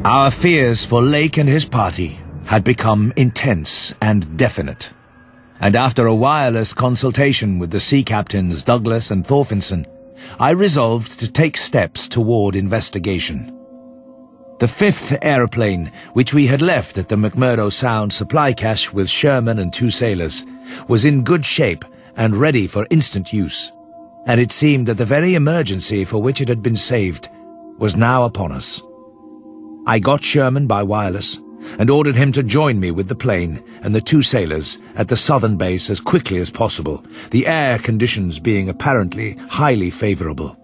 Our fears for Lake and his party had become intense and definite, and after a wireless consultation with the sea captains Douglas and Thorfinson, I resolved to take steps toward investigation. The fifth aeroplane, which we had left at the McMurdo Sound supply cache with Sherman and 2 sailors, was in good shape and ready for instant use, and it seemed that the very emergency for which it had been saved was now upon us. I got Sherman by wireless and ordered him to join me with the plane and the 2 sailors at the southern base as quickly as possible, the air conditions being apparently highly favorable.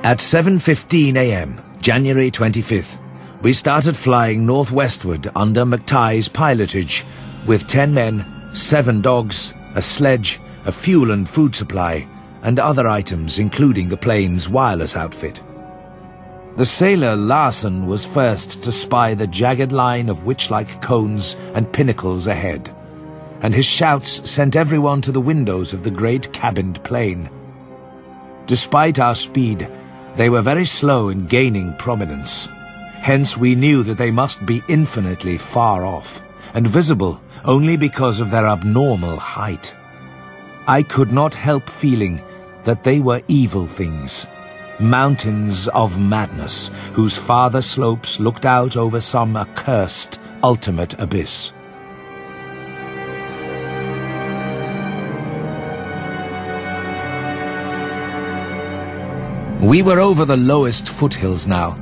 At 7:15 a.m., January 25th, we started flying northwestward under McTighe's pilotage with 10 men, 7 dogs, a sledge, a fuel and food supply, and other items including the plane's wireless outfit. The sailor Larsen was first to spy the jagged line of witch-like cones and pinnacles ahead, and his shouts sent everyone to the windows of the great cabined plane. Despite our speed, they were very slow in gaining prominence. Hence we knew that they must be infinitely far off, and visible only because of their abnormal height. I could not help feeling that they were evil things, mountains of madness, whose farther slopes looked out over some accursed ultimate abyss. We were over the lowest foothills now,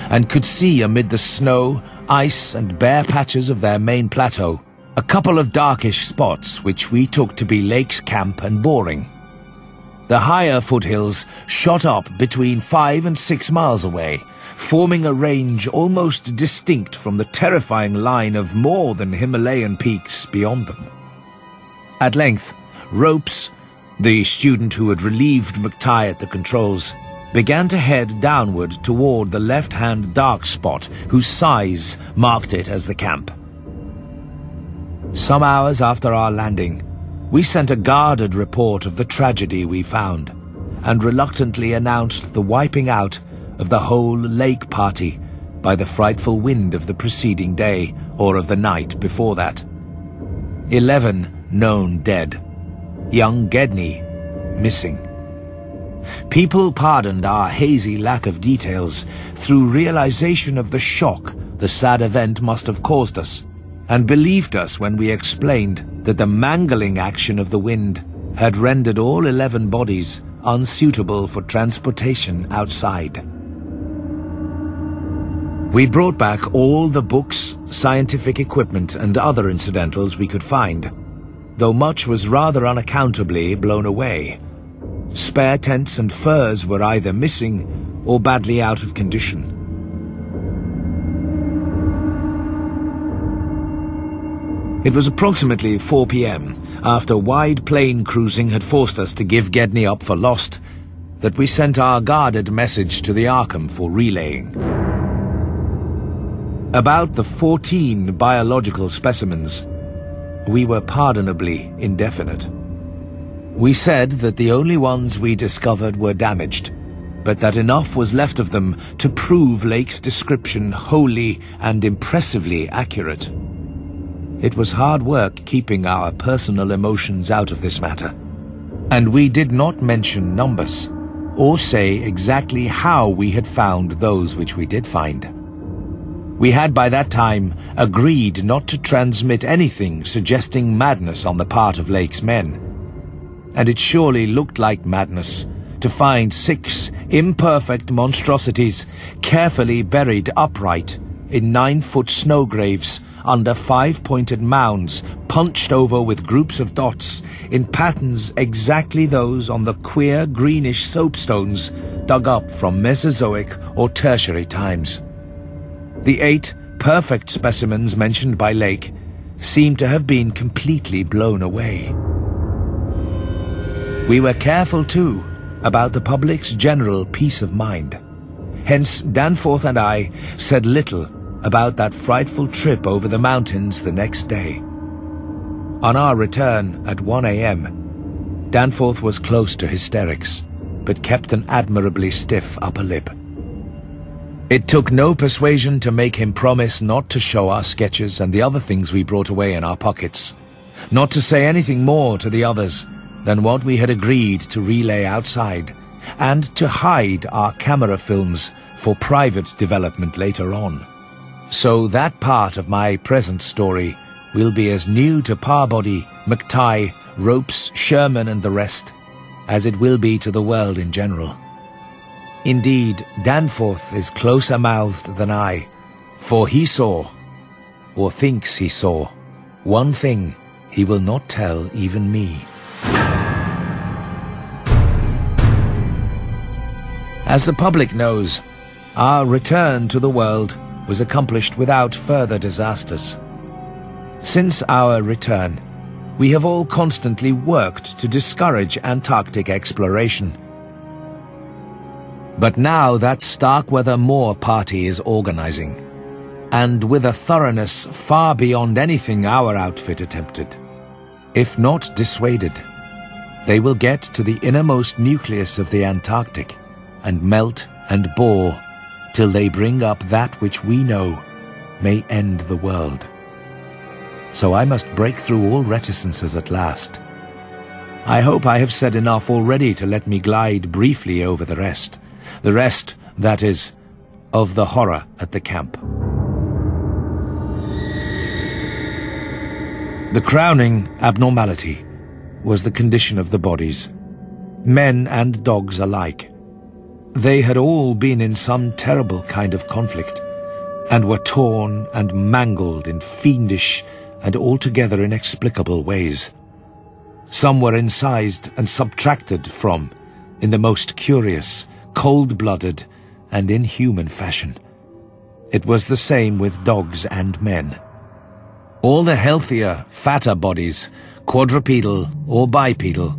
and could see amid the snow, ice and bare patches of their main plateau a couple of darkish spots which we took to be Lake's camp and mooring. The higher foothills shot up between 5 and 6 miles away, forming a range almost distinct from the terrifying line of more than Himalayan peaks beyond them. At length, Ropes, the student who had relieved McTighe at the controls, began to head downward toward the left-hand dark spot whose size marked it as the camp. Some hours after our landing, we sent a guarded report of the tragedy we found, and reluctantly announced the wiping out of the whole Lake party by the frightful wind of the preceding day or of the night before that. 11 known dead. Young Gedney missing. People pardoned our hazy lack of details through realization of the shock the sad event must have caused us, and believed us when we explained that the mangling action of the wind had rendered all 11 bodies unsuitable for transportation outside. We brought back all the books, scientific equipment and other incidentals we could find, though much was rather unaccountably blown away. Spare tents and furs were either missing or badly out of condition. It was approximately 4 p.m., after wide plain cruising had forced us to give Gedney up for lost, that we sent our guarded message to the Arkham for relaying. About the 14 biological specimens, we were pardonably indefinite. We said that the only ones we discovered were damaged, but that enough was left of them to prove Lake's description wholly and impressively accurate. It was hard work keeping our personal emotions out of this matter, and we did not mention numbers, or say exactly how we had found those which we did find. We had by that time agreed not to transmit anything suggesting madness on the part of Lake's men, and it surely looked like madness to find 6 imperfect monstrosities carefully buried upright in 9-foot snow graves under 5-pointed mounds punched over with groups of dots in patterns exactly those on the queer greenish soapstones dug up from Mesozoic or Tertiary times. The 8 perfect specimens mentioned by Lake seemed to have been completely blown away. We were careful, too, about the public's general peace of mind. Hence, Danforth and I said little about that frightful trip over the mountains the next day. On our return at 1 a.m., Danforth was close to hysterics, but kept an admirably stiff upper lip. It took no persuasion to make him promise not to show our sketches and the other things we brought away in our pockets, not to say anything more to the others than what we had agreed to relay outside, and to hide our camera films for private development later on. So that part of my present story will be as new to Parbody, McTighe, Ropes, Sherman and the rest as it will be to the world in general. Indeed, Danforth is closer-mouthed than I, for he saw, or thinks he saw, one thing he will not tell even me. As the public knows, our return to the world was accomplished without further disasters. Since our return, we have all constantly worked to discourage Antarctic exploration. But now that Starkweather Moor party is organizing, and with a thoroughness far beyond anything our outfit attempted. If not dissuaded, they will get to the innermost nucleus of the Antarctic and melt and bore till they bring up that which we know may end the world. So I must break through all reticences at last. I hope I have said enough already to let me glide briefly over the rest, that is, of the horror at the camp. The crowning abnormality was the condition of the bodies, men and dogs alike. They had all been in some terrible kind of conflict, and were torn and mangled in fiendish and altogether inexplicable ways. Some were incised and subtracted from in the most curious, cold-blooded and inhuman fashion. It was the same with dogs and men. All the healthier, fatter bodies, quadrupedal or bipedal,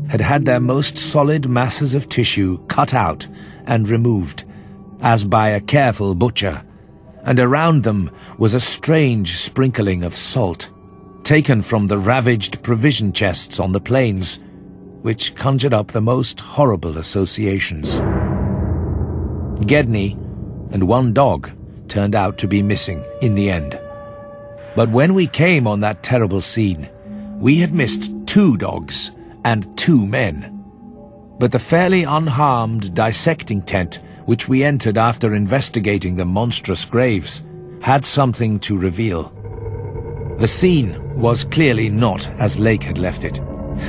had had their most solid masses of tissue cut out and removed, as by a careful butcher, and around them was a strange sprinkling of salt, taken from the ravaged provision chests on the plains, which conjured up the most horrible associations. Gedney and one dog turned out to be missing in the end. But when we came on that terrible scene, we had missed 2 dogs and 2 men. But the fairly unharmed dissecting tent, which we entered after investigating the monstrous graves, had something to reveal. The scene was clearly not as Lake had left it,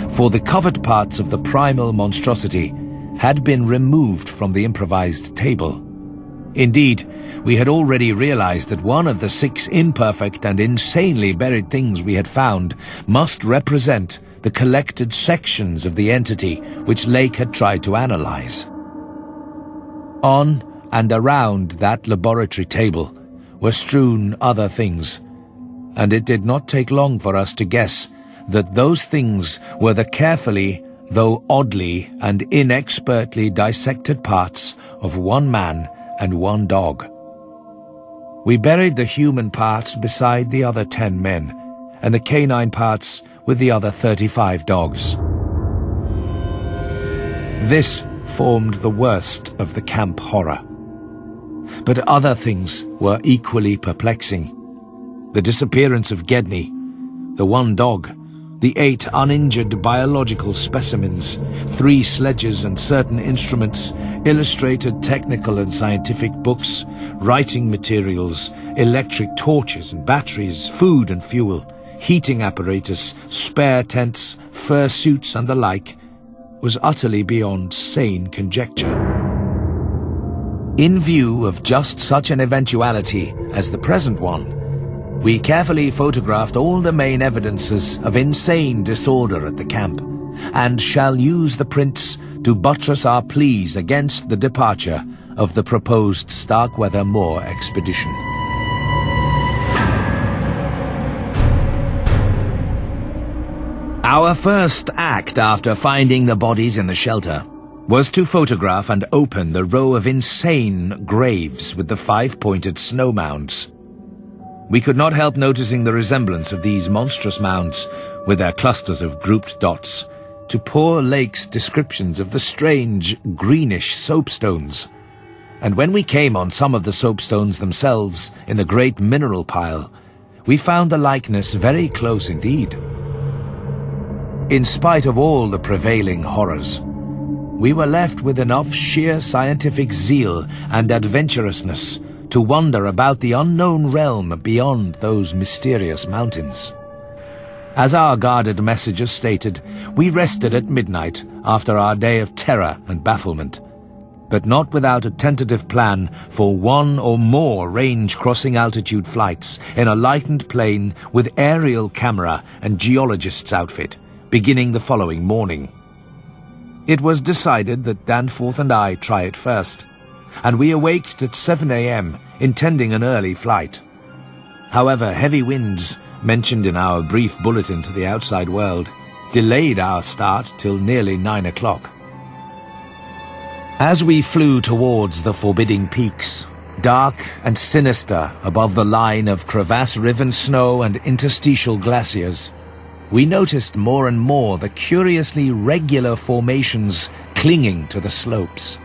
for the covered parts of the primal monstrosity had been removed from the improvised table. Indeed, we had already realized that one of the 6 imperfect and insanely buried things we had found must represent the collected sections of the entity which Lake had tried to analyze. On and around that laboratory table were strewn other things, and it did not take long for us to guess that those things were the carefully, though oddly and inexpertly dissected parts of 1 man and 1 dog. We buried the human parts beside the other 10 men, and the canine parts with the other 35 dogs. This formed the worst of the camp horror. But other things were equally perplexing. The disappearance of Gedney, the 1 dog, the 8 uninjured biological specimens, 3 sledges and certain instruments, illustrated technical and scientific books, writing materials, electric torches and batteries, food and fuel, heating apparatus, spare tents, fursuits and the like, was utterly beyond sane conjecture. In view of just such an eventuality as the present one, we carefully photographed all the main evidences of insane disorder at the camp, and shall use the prints to buttress our pleas against the departure of the proposed Starkweather Moor expedition. Our first act after finding the bodies in the shelter was to photograph and open the row of insane graves with the 5-pointed snow mounds. We could not help noticing the resemblance of these monstrous mounds, with their clusters of grouped dots, to poor Lake's descriptions of the strange, greenish soapstones. and when we came on some of the soapstones themselves in the great mineral pile, we found the likeness very close indeed. In spite of all the prevailing horrors, we were left with enough sheer scientific zeal and adventurousness to wander about the unknown realm beyond those mysterious mountains. As our guarded messages stated, we rested at midnight after our day of terror and bafflement, but not without a tentative plan for one or more range-crossing altitude flights in a lightened plane with aerial camera and geologist's outfit, beginning the following morning. It was decided that Danforth and I try it first, and we awaked at 7 a.m., intending an early flight. However, heavy winds, mentioned in our brief bulletin to the outside world, delayed our start till nearly 9 o'clock. As we flew towards the forbidding peaks, dark and sinister above the line of crevasse-riven snow and interstitial glaciers, we noticed more and more the curiously regular formations clinging to the slopes.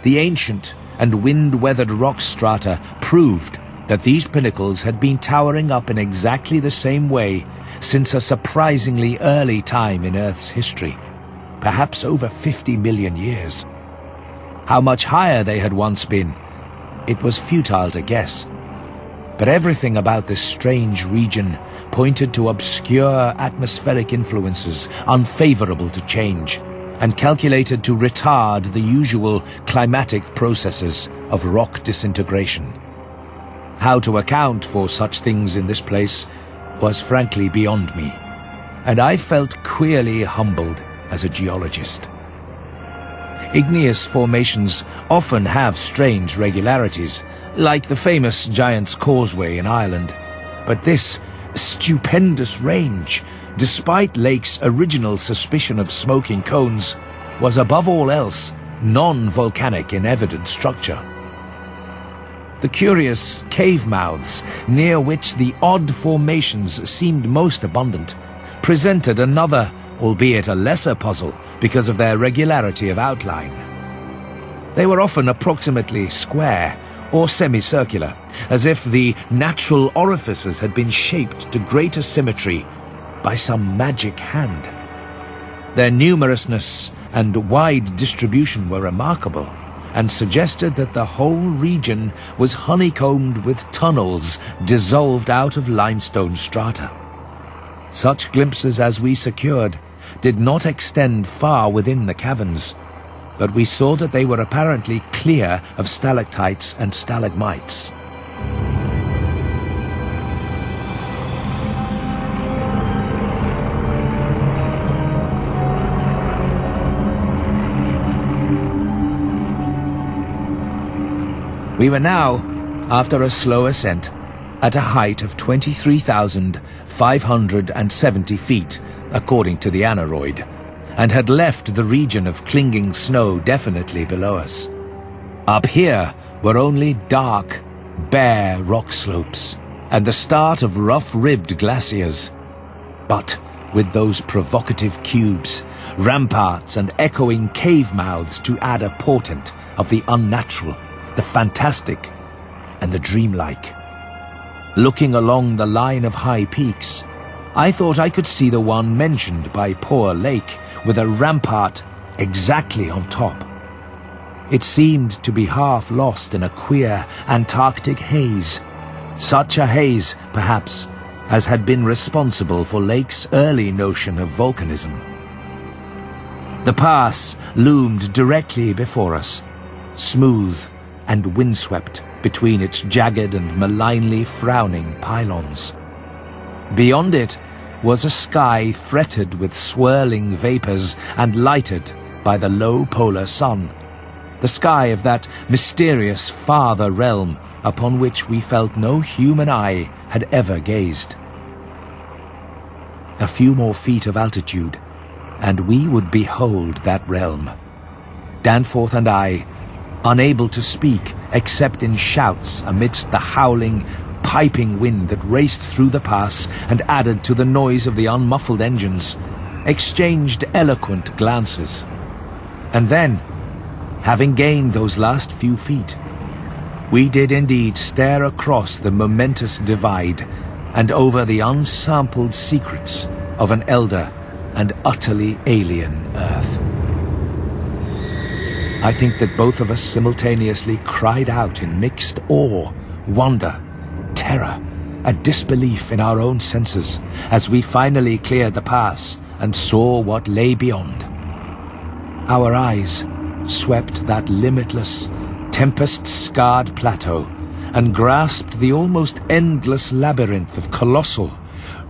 The ancient and wind-weathered rock strata proved that these pinnacles had been towering up in exactly the same way since a surprisingly early time in Earth's history, perhaps over 50 million years. How much higher they had once been, it was futile to guess. But everything about this strange region pointed to obscure atmospheric influences unfavorable to change and calculated to retard the usual climatic processes of rock disintegration. How to account for such things in this place was frankly beyond me, and I felt queerly humbled as a geologist. Igneous formations often have strange regularities, like the famous Giant's Causeway in Ireland, but this stupendous range, despite Lake's original suspicion of smoking cones, was above all else non-volcanic in evident structure. The curious cave mouths, near which the odd formations seemed most abundant, presented another, albeit a lesser puzzle, because of their regularity of outline. They were often approximately square or semicircular, as if the natural orifices had been shaped to greater symmetry by some magic hand. Their numerousness and wide distribution were remarkable, and suggested that the whole region was honeycombed with tunnels dissolved out of limestone strata. Such glimpses as we secured did not extend far within the caverns, but we saw that they were apparently clear of stalactites and stalagmites. We were now, after a slow ascent, at a height of 23,570 feet, according to the aneroid, and had left the region of clinging snow definitely below us. Up here were only dark, bare rock slopes, and the start of rough-ribbed glaciers. But with those provocative cubes, ramparts and echoing cave mouths to add a portent of the unnatural, the fantastic, and the dreamlike. Looking along the line of high peaks, I thought I could see the one mentioned by poor Lake, with a rampart exactly on top. It seemed to be half lost in a queer Antarctic haze, such a haze, perhaps, as had been responsible for Lake's early notion of volcanism. The pass loomed directly before us, smooth and windswept between its jagged and malignly frowning pylons. Beyond it was a sky fretted with swirling vapors and lighted by the low polar sun, the sky of that mysterious farther realm upon which we felt no human eye had ever gazed. A few more feet of altitude, and we would behold that realm. Danforth and I, unable to speak except in shouts amidst the howling, piping wind that raced through the pass and added to the noise of the unmuffled engines, exchanged eloquent glances. And then, having gained those last few feet, we did indeed stare across the momentous divide and over the unsampled secrets of an elder and utterly alien Earth. I think that both of us simultaneously cried out in mixed awe, wonder, terror, and disbelief in our own senses as we finally cleared the pass and saw what lay beyond. Our eyes swept that limitless, tempest-scarred plateau and grasped the almost endless labyrinth of colossal,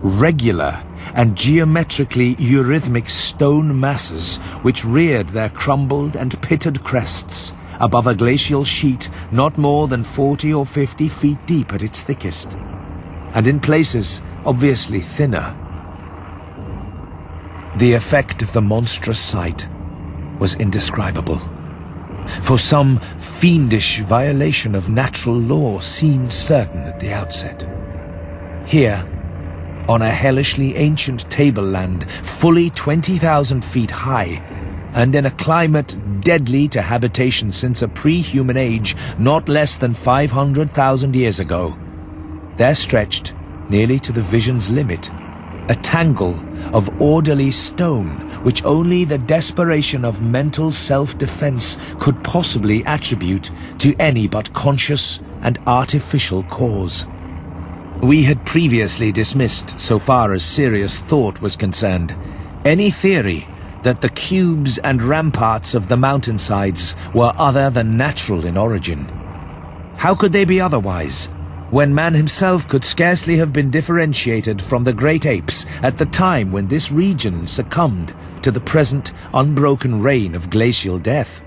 regular, and geometrically eurythmic stone masses which reared their crumbled and pitted crests above a glacial sheet not more than 40 or 50 feet deep at its thickest, and in places obviously thinner. The effect of the monstrous sight was indescribable, for some fiendish violation of natural law seemed certain at the outset. Here, on a hellishly ancient tableland fully 20,000 feet high, and in a climate deadly to habitation since a pre-human age not less than 500,000 years ago, there stretched, nearly to the vision's limit, a tangle of orderly stone which only the desperation of mental self-defense could possibly attribute to any but conscious and artificial cause. We had previously dismissed, so far as serious thought was concerned, any theory that the cubes and ramparts of the mountainsides were other than natural in origin. How could they be otherwise, when man himself could scarcely have been differentiated from the great apes at the time when this region succumbed to the present unbroken reign of glacial death?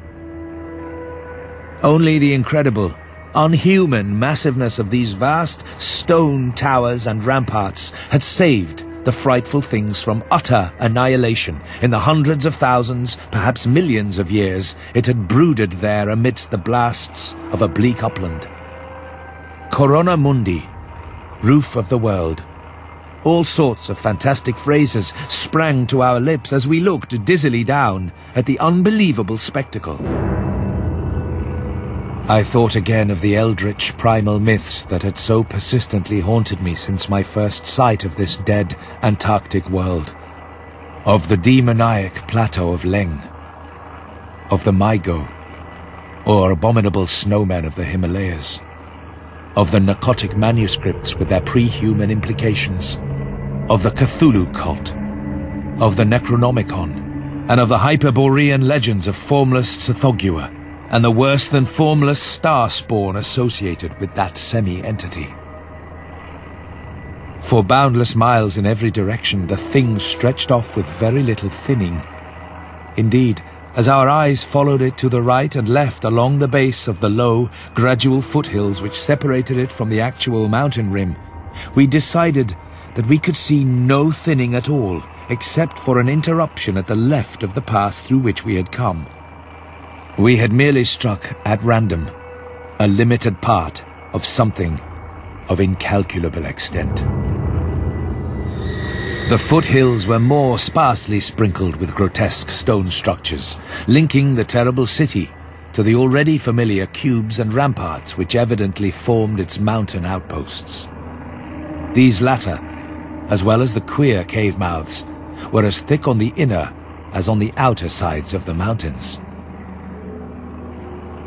Only the incredible, unhuman massiveness of these vast stone towers and ramparts had saved the frightful things from utter annihilation in the hundreds of thousands, perhaps millions of years it had brooded there amidst the blasts of a bleak upland. Corona Mundi, roof of the world. All sorts of fantastic phrases sprang to our lips as we looked dizzily down at the unbelievable spectacle. I thought again of the eldritch primal myths that had so persistently haunted me since my first sight of this dead Antarctic world. Of the demoniac plateau of Leng. Of the Maigo, or abominable snowmen of the Himalayas. Of the narcotic manuscripts with their pre-human implications. Of the Cthulhu cult. Of the Necronomicon. And of the Hyperborean legends of formless Tsathoggua, and the worse-than-formless star spawn associated with that semi-entity. For boundless miles in every direction, the thing stretched off with very little thinning. Indeed, as our eyes followed it to the right and left along the base of the low, gradual foothills which separated it from the actual mountain rim, we decided that we could see no thinning at all, except for an interruption at the left of the pass through which we had come. We had merely struck, at random, a limited part of something of incalculable extent. The foothills were more sparsely sprinkled with grotesque stone structures, linking the terrible city to the already familiar cubes and ramparts which evidently formed its mountain outposts. These latter, as well as the queer cave mouths, were as thick on the inner as on the outer sides of the mountains.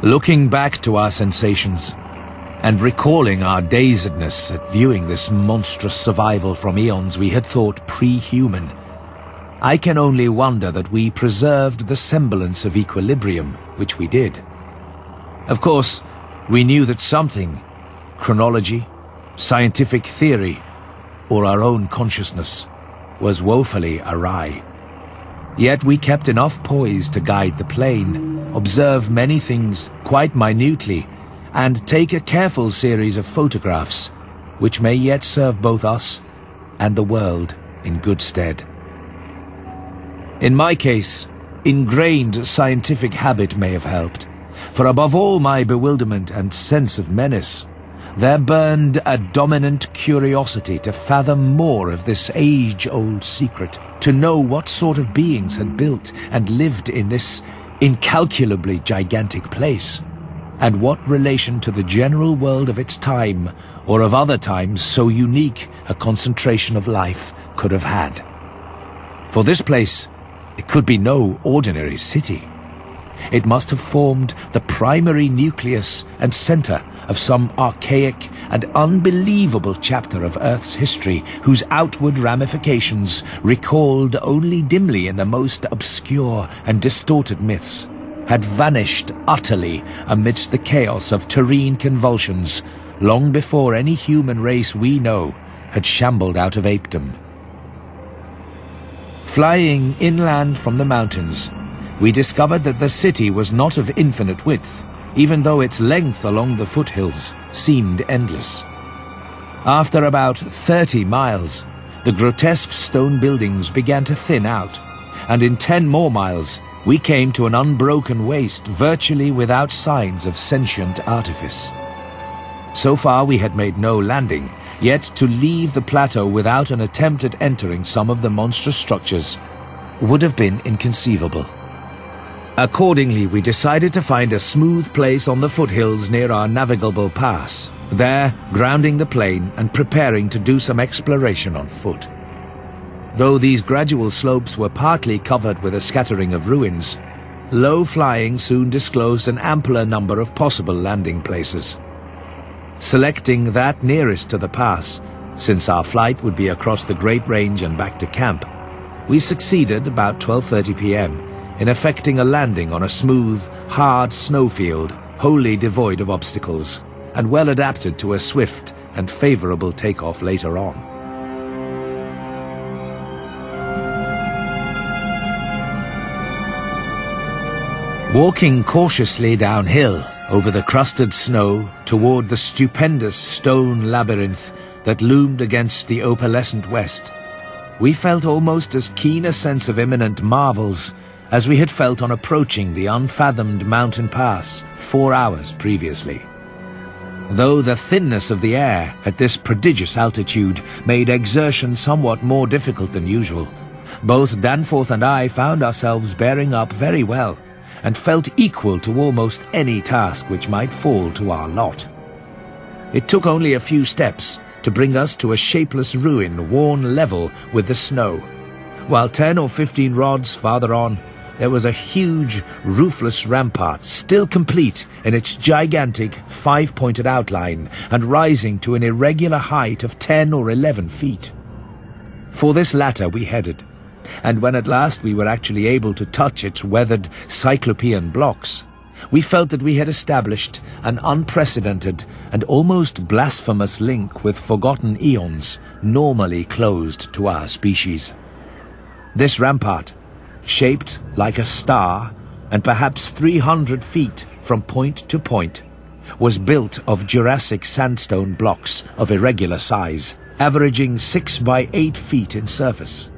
Looking back to our sensations, and recalling our dazedness at viewing this monstrous survival from eons we had thought pre-human, I can only wonder that we preserved the semblance of equilibrium, which we did. Of course, we knew that something, chronology, scientific theory, or our own consciousness, was woefully awry. Yet we kept enough poise to guide the plane, observe many things quite minutely, and take a careful series of photographs, which may yet serve both us and the world in good stead. In my case, ingrained scientific habit may have helped, for above all my bewilderment and sense of menace, there burned a dominant curiosity to fathom more of this age-old secret, to know what sort of beings had built and lived in this incalculably gigantic place, and what relation to the general world of its time, or of other times so unique a concentration of life could have had. For this place, it could be no ordinary city. It must have formed the primary nucleus and center of some archaic and unbelievable chapter of Earth's history whose outward ramifications, recalled only dimly in the most obscure and distorted myths, had vanished utterly amidst the chaos of terrene convulsions long before any human race we know had shambled out of apedom. Flying inland from the mountains, we discovered that the city was not of infinite width, even though its length along the foothills seemed endless. After about 30 miles, the grotesque stone buildings began to thin out, and in 10 more miles, we came to an unbroken waste virtually without signs of sentient artifice. So far we had made no landing, yet to leave the plateau without an attempt at entering some of the monstrous structures would have been inconceivable. Accordingly, we decided to find a smooth place on the foothills near our navigable pass, there grounding the plane and preparing to do some exploration on foot. Though these gradual slopes were partly covered with a scattering of ruins, low flying soon disclosed an ampler number of possible landing places. Selecting that nearest to the pass, since our flight would be across the Great Range and back to camp, we succeeded about 12:30 p.m. in effecting a landing on a smooth, hard snowfield, wholly devoid of obstacles, and well adapted to a swift and favorable takeoff later on. Walking cautiously downhill over the crusted snow toward the stupendous stone labyrinth that loomed against the opalescent west, we felt almost as keen a sense of imminent marvels as we had felt on approaching the unfathomed mountain pass 4 hours previously. Though the thinness of the air at this prodigious altitude made exertion somewhat more difficult than usual, both Danforth and I found ourselves bearing up very well, and felt equal to almost any task which might fall to our lot. It took only a few steps to bring us to a shapeless ruin worn level with the snow, while 10 or 15 rods farther on, there was a huge, roofless rampart, still complete in its gigantic, 5-pointed outline and rising to an irregular height of 10 or 11 feet. For this latter we headed, and when at last we were actually able to touch its weathered cyclopean blocks, we felt that we had established an unprecedented and almost blasphemous link with forgotten eons normally closed to our species. This rampart, shaped like a star and perhaps 300 feet from point to point, was built of Jurassic sandstone blocks of irregular size, averaging 6 by 8 feet in surface.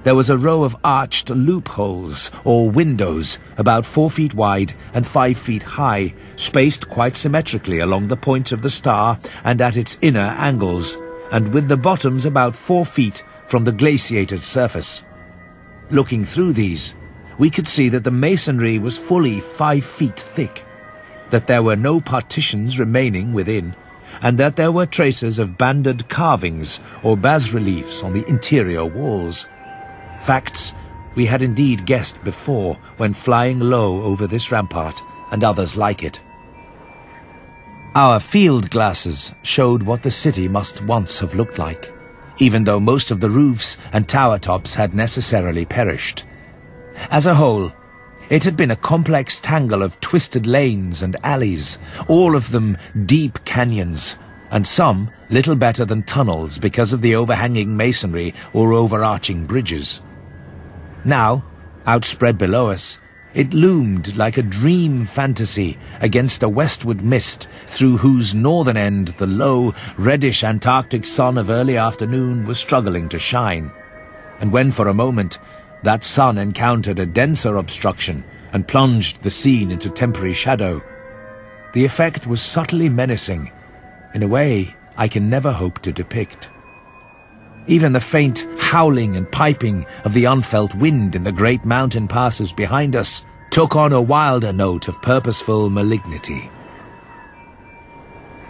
There was a row of arched loopholes or windows about 4 feet wide and 5 feet high, spaced quite symmetrically along the points of the star and at its inner angles, and with the bottoms about 4 feet from the glaciated surface. Looking through these, we could see that the masonry was fully 5 feet thick, that there were no partitions remaining within, and that there were traces of banded carvings or bas-reliefs on the interior walls. Facts we had indeed guessed before when flying low over this rampart and others like it. Our field glasses showed what the city must once have looked like, even though most of the roofs and tower tops had necessarily perished. As a whole, it had been a complex tangle of twisted lanes and alleys, all of them deep canyons, and some little better than tunnels because of the overhanging masonry or overarching bridges. Now, outspread below us, it loomed like a dream fantasy against a westward mist through whose northern end the low, reddish Antarctic sun of early afternoon was struggling to shine. And when for a moment that sun encountered a denser obstruction and plunged the scene into temporary shadow, the effect was subtly menacing, in a way I can never hope to depict. Even the faint howling and piping of the unfelt wind in the great mountain passes behind us took on a wilder note of purposeful malignity.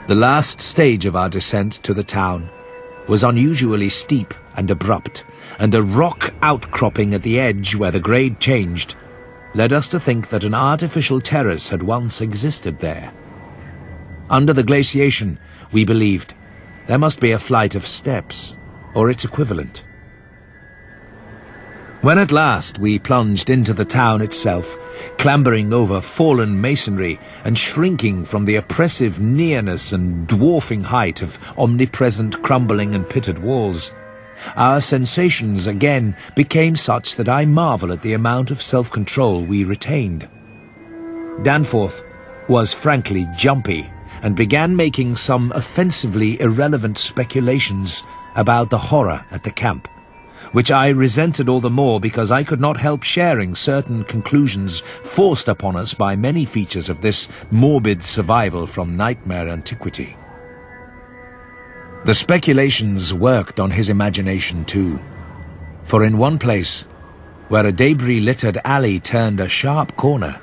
The last stage of our descent to the town was unusually steep and abrupt, and a rock outcropping at the edge where the grade changed led us to think that an artificial terrace had once existed there. Under the glaciation, we believed, there must be a flight of steps, or its equivalent. When at last we plunged into the town itself, clambering over fallen masonry and shrinking from the oppressive nearness and dwarfing height of omnipresent crumbling and pitted walls, our sensations again became such that I marvel at the amount of self-control we retained. Danforth was frankly jumpy and began making some offensively irrelevant speculations about the horror at the camp, which I resented all the more because I could not help sharing certain conclusions forced upon us by many features of this morbid survival from nightmare antiquity. The speculations worked on his imagination too, for in one place, where a debris-littered alley turned a sharp corner,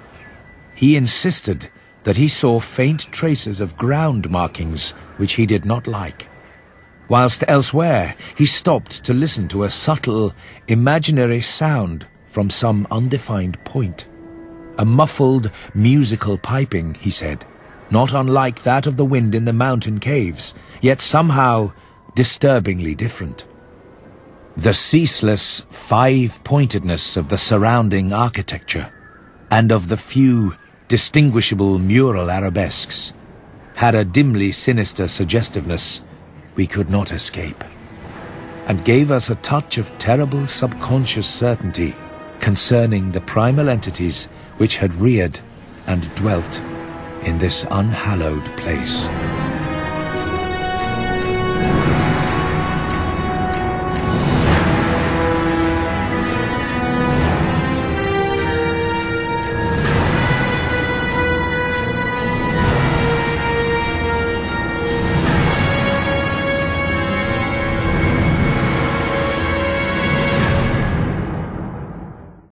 he insisted that he saw faint traces of ground markings which he did not like, whilst elsewhere he stopped to listen to a subtle, imaginary sound from some undefined point. A muffled, musical piping, he said, not unlike that of the wind in the mountain caves, yet somehow disturbingly different. The ceaseless five-pointedness of the surrounding architecture, and of the few distinguishable mural arabesques, had a dimly sinister suggestiveness we could not escape, and gave us a touch of terrible subconscious certainty concerning the primal entities which had reared and dwelt in this unhallowed place.